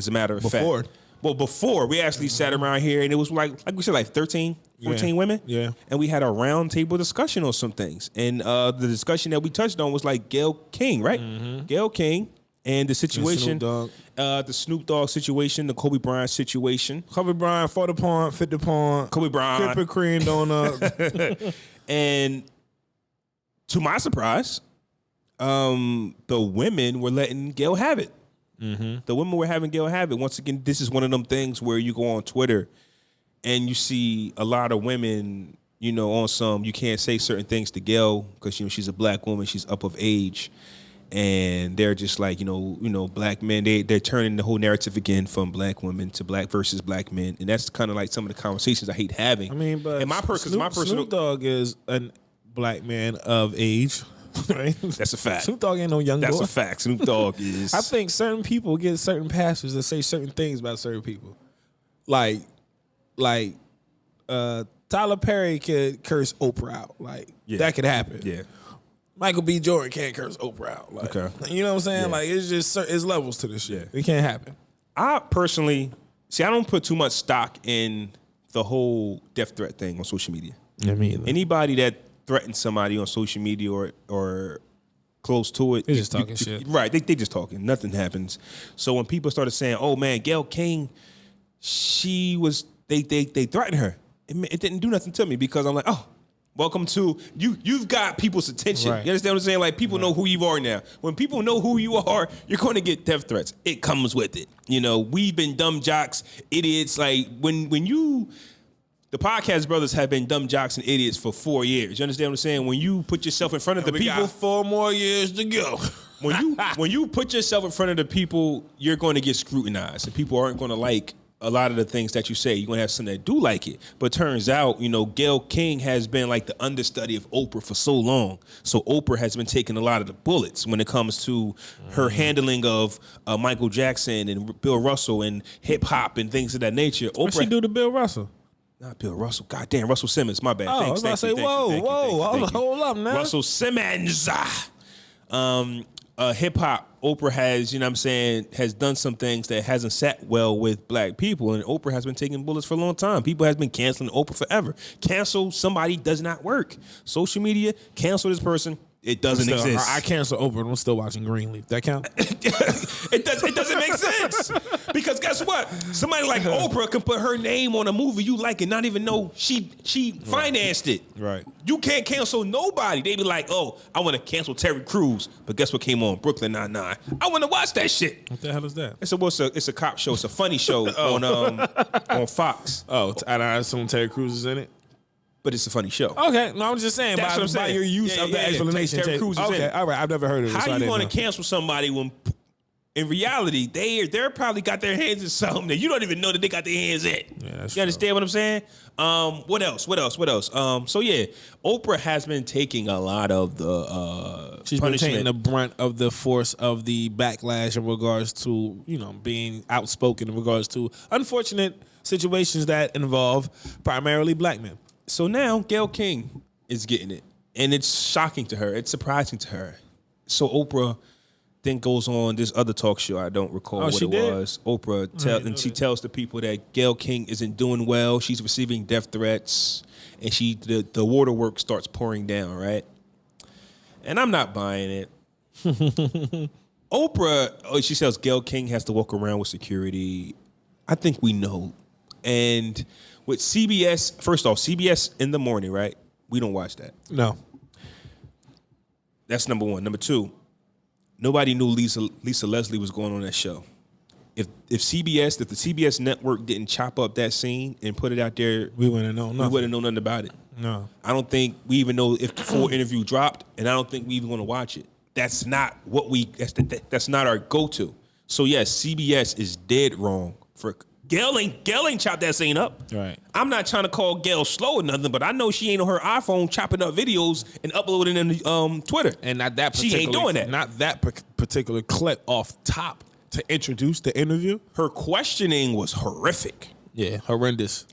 as a matter of fact. Well, before we actually sat around here and it was like we said, like 13, 14 women. Yeah. And we had a round table discussion on some things. And the discussion that we touched on was like Gayle King, right? Mm-hmm. Gayle King and the situation, the Snoop Dogg situation, the Kobe Bryant situation. Kobe Bryant, 40 pound, 50 pound. Kobe Bryant. Krispy Kreme donut. And to my surprise, the women were letting Gayle have it. Mm-hmm. The women were having Gayle have it. Once again, this is one of them things where you go on Twitter and you see a lot of women, you know, on some, you can't say certain things to Gayle because, you know, she's a black woman, she's up of age. And they're just like, you know, black men, they're turning the whole narrative again from black women to black versus black men. And that's kind of like some of the conversations I hate having. I mean, but Snoop Dogg is a black man of age. Right? That's a fact. Snoop Dogg ain't no young boy. That's a fact. Snoop Dogg is. I think certain people get certain passes that say certain things about certain people. Like Tyler Perry could curse Oprah out. Like, that could happen. Yeah. Michael B. Jordan can't curse Oprah out. Like, you know what I'm saying? Yeah. Like, it's just it's levels to this shit. It can't happen. I personally, I don't put too much stock in the whole death threat thing on social media. Yeah, me either. Anybody that threatens somebody on social media or close to it, they're just talking shit. Right, they just talking. Nothing happens. So when people started saying, "Oh man, Gayle King, they threatened her," it didn't do nothing to me because I'm like, oh. Welcome to you. You've got people's attention. Right. You understand what I'm saying? Like people know who you are now. When people know who you are, you're going to get death threats. It comes with it. You know, we've been dumb jocks, idiots. Like the podcast brothers have been dumb jocks and idiots for 4 years. You understand what I'm saying? When you put yourself in front of the people, got 4 more years to go. when you put yourself in front of the people, you're going to get scrutinized, and people aren't going to like a lot of the things that you say. You're going to have some that do like it. But turns out, you know, Gayle King has been like the understudy of Oprah for so long. So Oprah has been taking a lot of the bullets when it comes to her handling of Michael Jackson and Bill Russell and hip hop and things of that nature. What she do to Bill Russell? Not Bill Russell. Goddamn, Russell Simmons. My bad. Oh, I was about to say, hold up now. Russell Simmons. Hip hop, Oprah has, you know what I'm saying, has done some things that hasn't sat well with black people, and Oprah has been taking bullets for a long time. People has been canceling Oprah forever. Cancel somebody does not work. Social media, cancel this person. It doesn't exist. I cancel Oprah and I'm still watching Greenleaf. That count? It doesn't make sense. Because guess what? Somebody like Oprah can put her name on a movie you like and not even know she financed it. Right. You can't cancel nobody. They be like, oh, I want to cancel Terry Crews. But guess what came on? Brooklyn Nine-Nine. I want to watch that shit. What the hell is that? It's a cop show. It's a funny show on Fox. Oh, and I assume Terry Crews is in it? But it's a funny show. Okay, no, I'm just saying by your use of the explanation. Terry Crews is in it. All right, I've never heard of it. How you going to cancel somebody when, in reality, they're probably got their hands in something that you don't even know that they got their hands in. Yeah, that's you understand what I'm saying? What else? So yeah, Oprah has been taking a lot of the she's been taking the brunt of the force of the backlash in regards to, you know, being outspoken in regards to unfortunate situations that involve primarily black men. So now Gayle King is getting it, and it's shocking to her. It's surprising to her. So Oprah then goes on this other talk show. I don't recall what it was. Oprah and she tells the people that Gayle King isn't doing well. She's receiving death threats, and the waterworks starts pouring down, right? And I'm not buying it. Oprah, she says Gayle King has to walk around with security. I think we know. And with CBS, first off, CBS in the morning, right? We don't watch that. No. That's number one. Number two, nobody knew Lisa Leslie was going on that show. If the CBS network didn't chop up that scene and put it out there, we wouldn't know nothing. We wouldn't know nothing about it. No. I don't think we even know if the full interview dropped, and I don't think we even want to watch it. That's not what that's not our go-to. So yes, CBS is dead wrong for Gayle ain't chopped that scene up. Right. I'm not trying to call Gayle slow or nothing, but I know she ain't on her iPhone chopping up videos and uploading them to Twitter. And not that she ain't doing that. Not that particular clip off top to introduce the interview. Her questioning was horrific. Yeah, horrendous.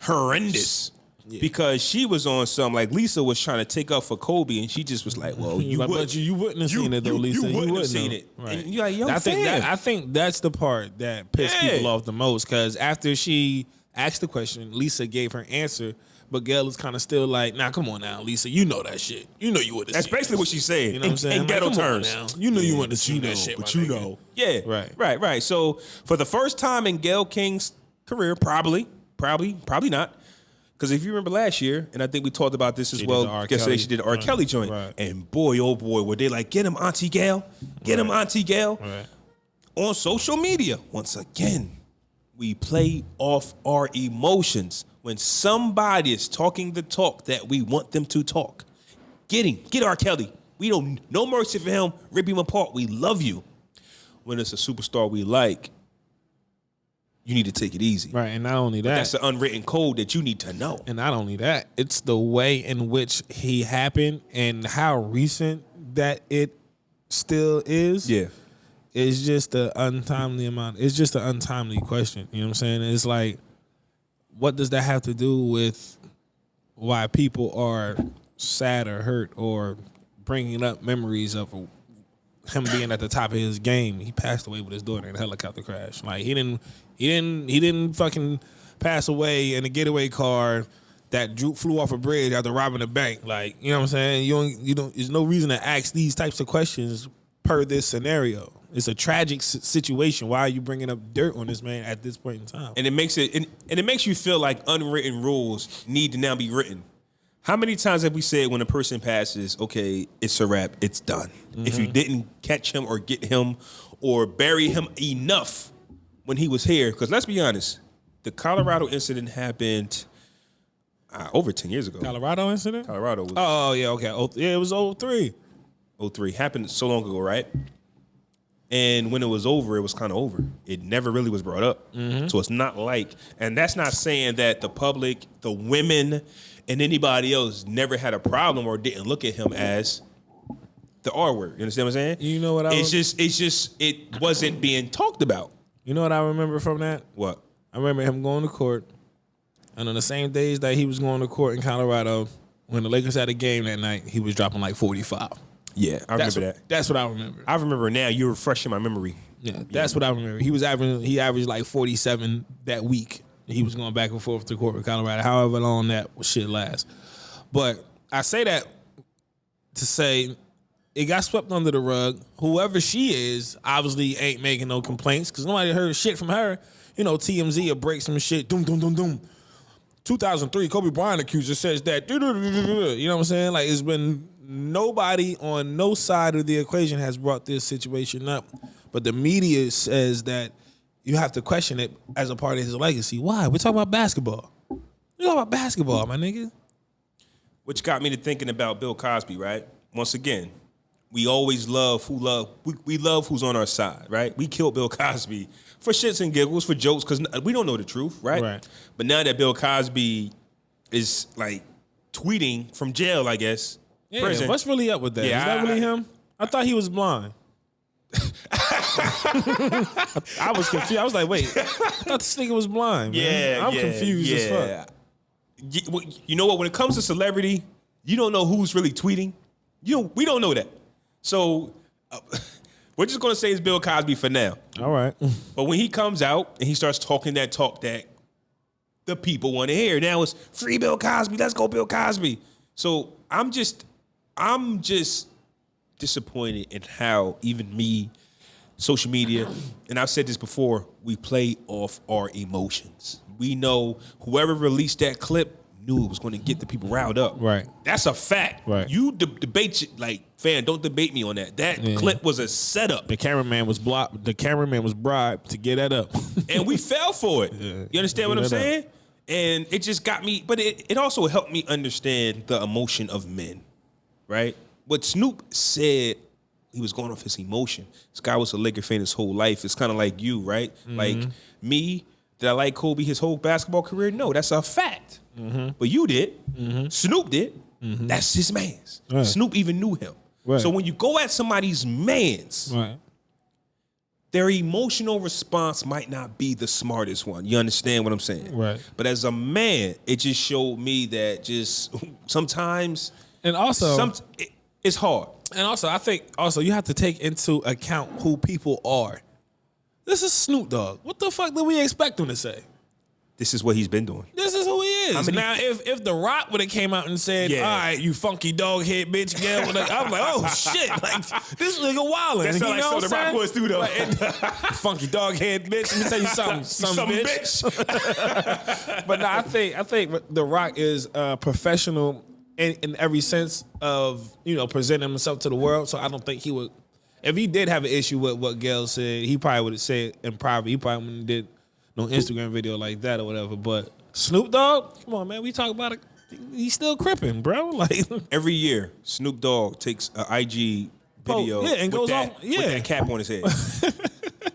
because she was on some, like Lisa was trying to take up for Kobe, and she just was like, well, you wouldn't have seen it though, Lisa. You wouldn't have seen it. Right. And you're like, yo, I think that's the part that pissed people off the most, because after she asked the question, Lisa gave her answer, but Gayle was kind of still like, nah, come on now, Lisa, you know that shit. You know you would have seen That's basically what she's saying. You know what I'm saying? In ghetto terms. You know you wouldn't have seen that shit, but my you nigga. know. Yeah. Right. So for the first time in Gayle King's career, probably not. Because if you remember last year, and I think we talked about this as well, yesterday she did the R. Kelly joint. Right. And boy, oh boy, were they like, get him, Auntie Gayle. Get him, Auntie Gayle. Right. On social media, once again, we play off our emotions. When somebody is talking the talk that we want them to talk, get R. Kelly. We don't, no mercy for him, rip him apart. We love you. When it's a superstar we like, you need to take it easy. Right, and not only that. That's the unwritten code that you need to know. And not only that, it's the way in which he happened and how recent that it still is. Yeah. It's just the untimely amount. It's just an untimely question. You know what I'm saying? It's like, what does that have to do with why people are sad or hurt or bringing up memories of him being at the top of his game? He passed away with his daughter in a helicopter crash. Like he didn't fucking pass away in a getaway car that flew off a bridge after robbing a bank. Like, you know what I'm saying? You don't. There's no reason to ask these types of questions per this scenario. It's a tragic situation. Why are you bringing up dirt on this man at this point in time? And it makes you feel like unwritten rules need to now be written. How many times have we said when a person passes, okay, it's a wrap, it's done. If you didn't catch him or get him or bury him enough when he was here, because let's be honest, the Colorado incident happened over 10 years ago. Colorado incident? Colorado was. Oh, yeah, okay. It was 03. 03 happened so long ago, right? And when it was over, it was kind of over. It never really was brought up. So it's not like, and that's not saying that the public, the women, and anybody else never had a problem or didn't look at him as the R word. You understand what I'm saying? You know what it's just it wasn't being talked about. You know what I remember from that? What? I remember him going to court, and on the same days that he was going to court in Colorado, when the Lakers had a game that night, he was dropping like 45. Yeah, I remember that. That's what I remember. I remember now. You're refreshing my memory. Yeah, that's what I remember. He averaged like 47 that week. He was going back and forth to court with Colorado, however long that shit lasts. But I say that to say it got swept under the rug. Whoever she is obviously ain't making no complaints because nobody heard shit from her. You know, TMZ will break some shit. Doom, doom, doom, doom. 2003, Kobe Bryant accuser says that. You know what I'm saying? Like, it's been nobody on no side of the equation has brought this situation up. But the media says that you have to question it as a part of his legacy. Why? We're talking about basketball. We're talking about basketball, my nigga. Which got me to thinking about Bill Cosby, right? Once again, we always love we love who's on our side, right? We killed Bill Cosby for shits and giggles, for jokes, because we don't know the truth, right? Right. But now that Bill Cosby is like tweeting from jail, I guess. Yeah, prison. what's really up with that? Yeah, Is that really him? I thought he was blind. I was confused. I was like, wait, I thought this nigga was blind, man. I'm confused as fuck. You know what? When it comes to celebrity, you don't know who's really tweeting. We don't know that. So we're just gonna say it's Bill Cosby for now. All right. But when he comes out and he starts talking that talk that the people want to hear, now it's free Bill Cosby. Let's go, Bill Cosby. So I'm just disappointed in how even me, social media, and I've said this before, we play off our emotions. We know whoever released that clip knew it was going to get the people riled up. Right. That's a fact. Right. You debate, like, fan, don't debate me on that. That clip was a setup. The cameraman was bribed to get that up. And we fell for it. Yeah. You understand what I'm saying? And it just got me, but it also helped me understand the emotion of men, right? What Snoop said, he was going off his emotion. This guy was a Laker fan his whole life. It's kind of like you, right? Mm-hmm. Like me, did I like Kobe his whole basketball career? No, that's a fact. Mm-hmm. But you did. Mm-hmm. Snoop did. Mm-hmm. That's his man's. Right. Snoop even knew him. Right. So when you go at somebody's man's, Right. their emotional response might not be the smartest one. You understand what I'm saying? Right. But as a man, it just showed me that just sometimes And also, it's hard. And also, I think you have to take into account who people are. This is Snoop Dogg. What the fuck did we expect him to say? This is what he's been doing. This is who he is. Now, if The Rock would have came out and said, all right, you funky dog head bitch, Gayle, I'm like, oh shit, like this nigga wildin'. That's you like know so the Rock boys do though. Like, funky dog head bitch. Let me tell you something, some bitch. But no, I think The Rock is professional in every sense of presenting himself to the world. So I don't think he would. If he did have an issue with what Gayle said, he probably would have said it in private. He probably wouldn't did no Instagram video like that or whatever. But Snoop Dogg, come on, man, we talk about it. He's still cripping, bro. Like every year, Snoop Dogg takes an IG video and goes with that cap on his head.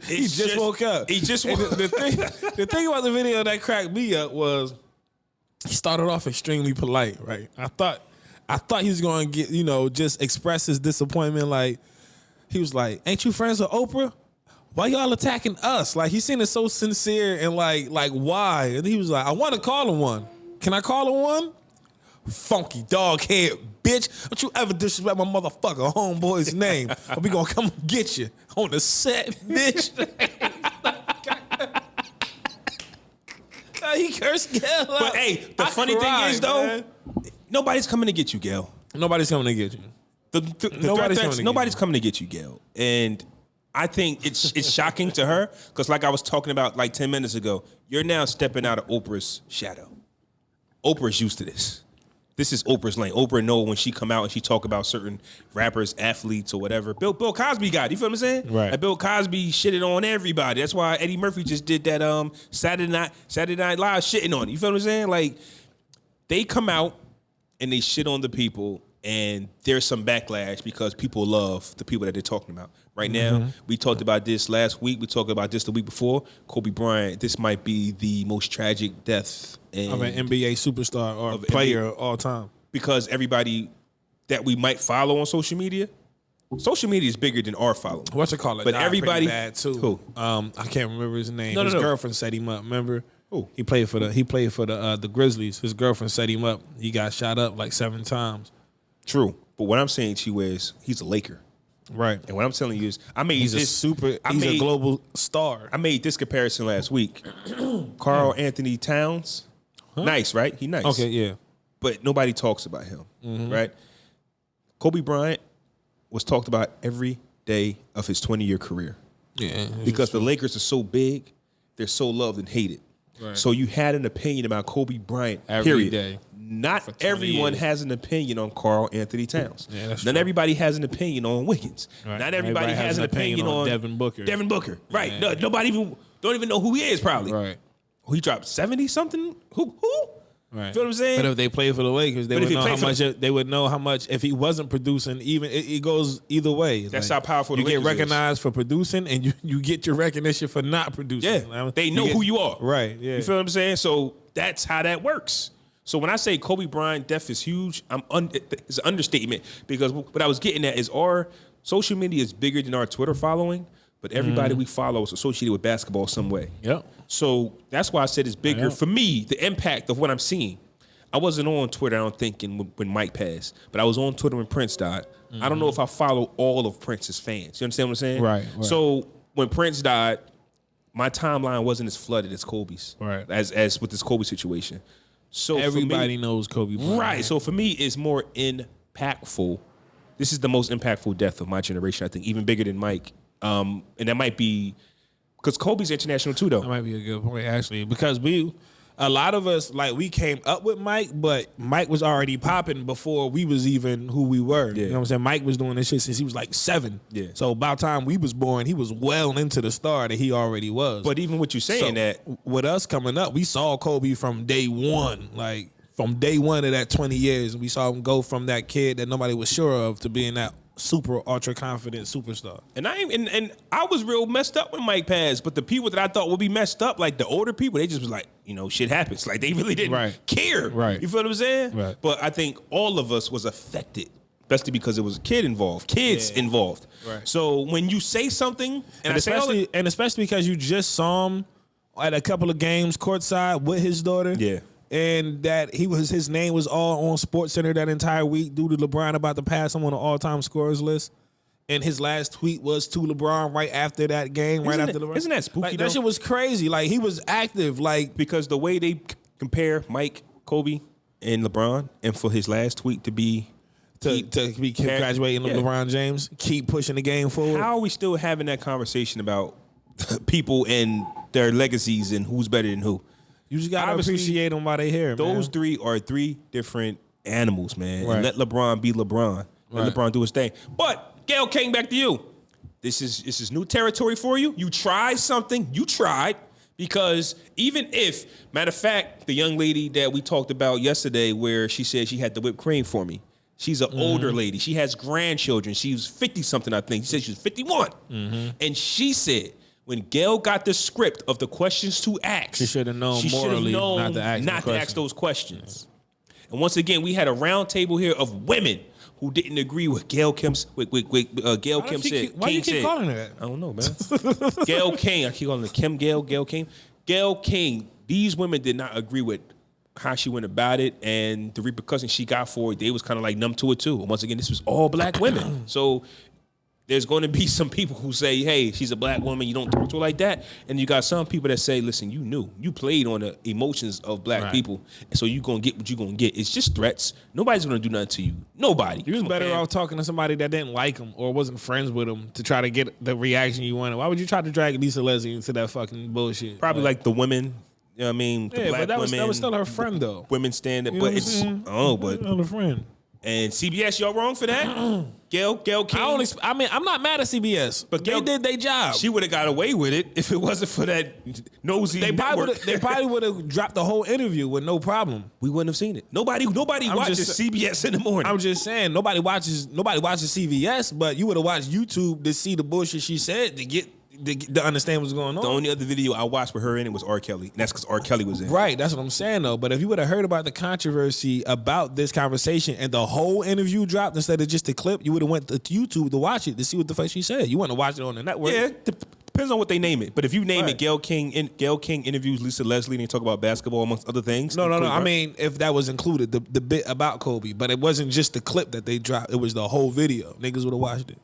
He just woke up. He just woke up. The thing about the video that cracked me up was he started off extremely polite, right? I thought he was going to get, just express his disappointment. Like, he was like, ain't you friends with Oprah? Why y'all attacking us? Like, he seemed it so sincere and like why? And he was like, I want to call him one. Can I call him one? Funky dog head bitch. Don't you ever disrespect my motherfucker homeboy's name. Or we gonna come get you on the set, bitch. He cursed Gayle. But hey, the funny thing is though, nobody's coming to get you, Gayle. Nobody's coming to get you. Nobody's coming to get you, Gayle. And I think it's shocking to her because, like I was talking about like 10 minutes ago, you're now stepping out of Oprah's shadow. Oprah's used to this. This is Oprah's lane. Oprah know when she come out and she talk about certain rappers, athletes, or whatever. Bill Cosby got it. You feel what I'm saying? Right. Like Bill Cosby shitted on everybody. That's why Eddie Murphy just did that Saturday Night Live shitting on it. You feel what I'm saying? Like they come out and they shit on the people. And there's some backlash because people love the people that they're talking about. Right now, we talked about this last week. We talked about this the week before. Kobe Bryant, this might be the most tragic death of an NBA superstar or player of all time. Because everybody that we might follow on social media is bigger than our following. What's it called? But everybody bad too. Who? I can't remember his name. His girlfriend set him up. Remember? Who? He played for the Grizzlies. His girlfriend set him up. He got shot up like 7 times. True, but what I'm saying to you is he's a Laker, right? And what I'm telling you is he's a global star. I made this comparison last week. Karl Anthony Towns, nice, right? He nice. Okay, yeah. But nobody talks about him, right? Kobe Bryant was talked about every day of his 20-year career. Yeah, because the Lakers are so big, they're so loved and hated. Right. So you had an opinion about Kobe Bryant every day. Not everyone has an opinion on Karl Anthony Towns. Yeah, that's Not true. everybody has an opinion on Wiggins. Right. Not everybody has an opinion on Devin Booker. Right. Yeah. No, nobody don't even know who he is probably. Right. He dropped 70 something. Who? Right. Feel what I'm saying? But if they played for the Lakers, they would know how much if he wasn't producing. Even it goes either way. That's how powerful you the Lakers get recognized for producing, and you get your recognition for not producing. Yeah, they know who you are. Right. Yeah. You feel what I'm saying? So that's how that works. So when I say Kobe Bryant death is huge, it's an understatement because what I was getting at is our social media is bigger than our Twitter following, but everybody we follow is associated with basketball some way. Yep. So that's why I said it's bigger. For me, the impact of what I'm seeing. I wasn't on Twitter, I don't think, when Mike passed, but I was on Twitter when Prince died. I don't know if I follow all of Prince's fans. You understand what I'm saying? Right. So when Prince died, my timeline wasn't as flooded as Kobe's. Right. As with this Kobe situation. So everybody knows Kobe Bryant. Right. So for me, it's more impactful. This is the most impactful death of my generation, I think, even bigger than Mike. And that might be because Kobe's international too, though. That might be a good point, actually, because a lot of us, like, we came up with Mike, but Mike was already popping before we was even who we were. Yeah. You know what I'm saying? Mike was doing this shit since he was like 7. Yeah. So by the time we was born, he was well into the star that he already was. But even with you saying that, with us coming up, we saw Kobe from day one. Like, from day one of that 20 years, we saw him go from that kid that nobody was sure of to being that super ultra confident superstar. And I was real messed up when Mike passed, but the people that I thought would be messed up, like the older people, they just was like, shit happens. Like they really didn't care. Right. You feel what I'm saying? Right. But I think all of us was affected especially because it was a kid involved, kids involved. Right. So when you say something, And especially because you just saw him at a couple of games courtside with his daughter. Yeah. And that his name was all on SportsCenter that entire week due to LeBron about to pass him on the all-time scorers list. And his last tweet was to LeBron right after that game, after LeBron. Isn't that spooky, like, though? that shit was crazy. Like, he was active. Like, because the way they compare Mike, Kobe, and LeBron, and for his last tweet to be to be graduating LeBron James, keep pushing the game forward. how are we still having that conversation about people and their legacies and who's better than who? You just gotta Obviously, appreciate them while they here. Those man. three are three different animals, man. Right. And let LeBron be LeBron. Right. Let LeBron do his thing. But Gayle came back to you. This is new territory for you. You tried something. You tried. Because even if, matter of fact, the young lady that we talked about yesterday where she said she had the whipped cream for me, she's an older lady. She has grandchildren. She was 50-something, I think. She said she was 51. And she said when Gayle got the script of the questions to ask, She should have known she should have morally known not to ask those questions. And once again, we had a round table here of women who didn't agree with Gayle Kim's Gayle Kim said. Why you King keep said. calling her that? I don't know, man. Gayle King. I keep calling her Kim Gayle King. Gayle King. These women did not agree with how she went about it and the repercussions she got for it. They was kind of like numb to it too. And once again, this was all black women. So there's going to be some people who say, hey, she's a black woman, you don't talk to her like that. And you got some people that say, listen, you knew. You played on the emotions of black people. And so you're going to get what you're going to get. It's just threats. Nobody's going to do nothing to you. Nobody. You was better off talking to somebody that didn't like him or wasn't friends with him to try to get the reaction you wanted. Why would you try to drag Lisa Leslie into that fucking bullshit? Probably like the women. You know what I mean? The black but that women. was still her friend, though. Women stand up. You know But what I'm it's, I saying? don't know, but. Her friend. And CBS, y'all wrong for that? Gayle King. I'm not mad at CBS, but they did their job. She would have got away with it if it wasn't for that nosy They network. probably would have dropped the whole interview with no problem. We wouldn't have seen it. Nobody watches CBS in the morning. I'm just saying nobody watches CBS, but you would have watched YouTube to see the bullshit she said to understand what's going on. The only other video I watched with her in it was R. Kelly. And that's because R. Kelly was in. Right, that's what I'm saying though. But if you would have heard about the controversy about this conversation and the whole interview dropped instead of just the clip, you would have went to YouTube to watch it to see what the fuck she said. You wouldn't have watched it on the network. Yeah, depends on what they name it. But if you name it Gayle King interviews Lisa Leslie and they talk about basketball amongst other things. No. I mean, if that was included, the bit about Kobe, but it wasn't just the clip that they dropped. It was the whole video. Niggas would have watched it.